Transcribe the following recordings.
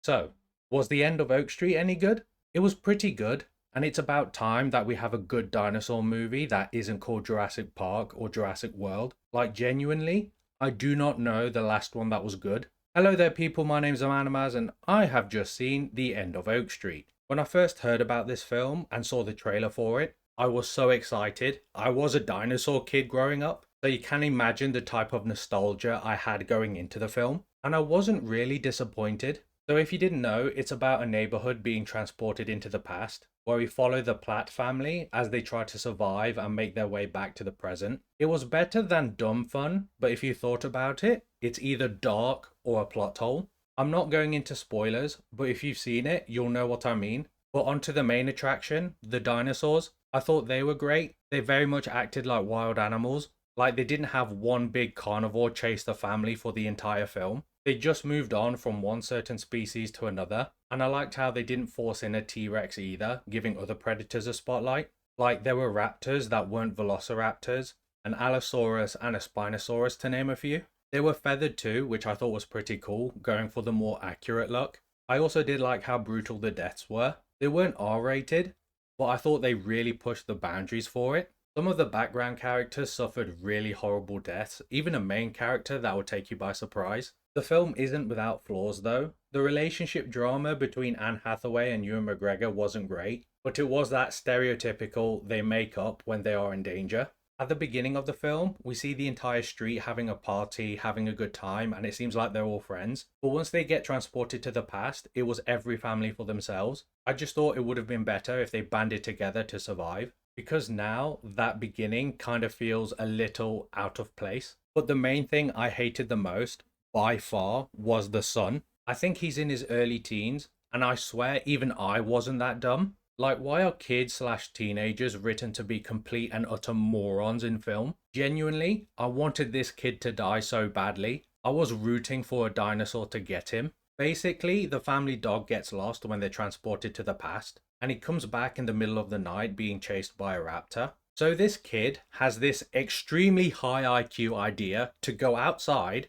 So, was the end of Oak Street any good? It was pretty good, and it's about time that we have a good dinosaur movie that isn't called Jurassic Park or Jurassic World. Like, genuinely, I do not know the last one that was good. Hello there, people. My name's Amanamaz, and I have just seen The End of Oak Street. When I first heard about this film and saw the trailer for it, I was so excited. I was a dinosaur kid growing up, so you can imagine the type of nostalgia I had going into the film, and I wasn't really disappointed. So if you didn't know, it's about a neighborhood being transported into the past, where we follow the Platt family as they try to survive and make their way back to the present. It was better than dumb fun, but if you thought about it, it's either dark or a plot hole. I'm not going into spoilers, but if you've seen it, you'll know what I mean. But onto the main attraction, the dinosaurs. I thought they were great. They very much acted like wild animals. Like they didn't have one big carnivore chase the family for the entire film. They just moved on from one certain species to another, and I liked how they didn't force in a T-Rex either, giving other predators a spotlight. Like there were raptors that weren't velociraptors, an Allosaurus and a Spinosaurus to name a few. They were feathered too, which I thought was pretty cool, going for the more accurate look. I also did like how brutal the deaths were. They weren't R-rated, but I thought they really pushed the boundaries for it. Some of the background characters suffered really horrible deaths, even a main character that would take you by surprise. The film isn't without flaws though. The relationship drama between Anne Hathaway and Ewan McGregor wasn't great, but it was that stereotypical they make up when they are in danger. At the beginning of the film, we see the entire street having a party, having a good time, and it seems like they're all friends. But once they get transported to the past, it was every family for themselves. I just thought it would have been better if they banded together to survive, because now that beginning kind of feels a little out of place. But the main thing I hated the most, by far, was the son. I think he's in his early teens, and I swear even I wasn't that dumb. Like, why are kids/teenagers written to be complete and utter morons in film? Genuinely, I wanted this kid to die so badly. I was rooting for a dinosaur to get him. Basically, the family dog gets lost when they're transported to the past, and he comes back in the middle of the night being chased by a raptor. So this kid has this extremely high IQ idea to go outside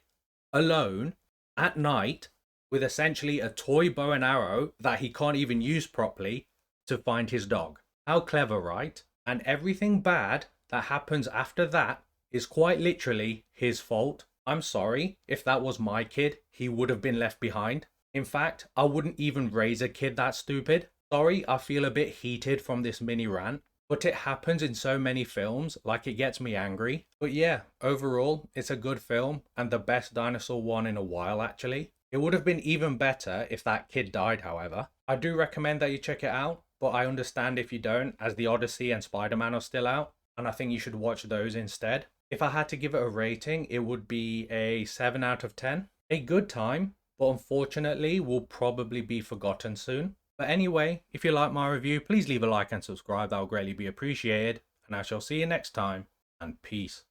alone at night with essentially a toy bow and arrow that he can't even use properly to find his dog. How clever, right? And everything bad that happens after that is quite literally his fault. I'm sorry, if that was my kid, he would have been left behind. In fact, I wouldn't even raise a kid that stupid. Sorry, I feel a bit heated from this mini rant, but it happens in so many films, like it gets me angry. But yeah, overall, it's a good film, and the best dinosaur one in a while actually. It would have been even better if that kid died, however. I do recommend that you check it out, but I understand if you don't, as The Odyssey and Spider-Man are still out, and I think you should watch those instead. If I had to give it a rating, it would be a 7 out of 10. A good time, but unfortunately will probably be forgotten soon. But anyway, if you like my review, please leave a like and subscribe, that would greatly be appreciated, and I shall see you next time, and peace.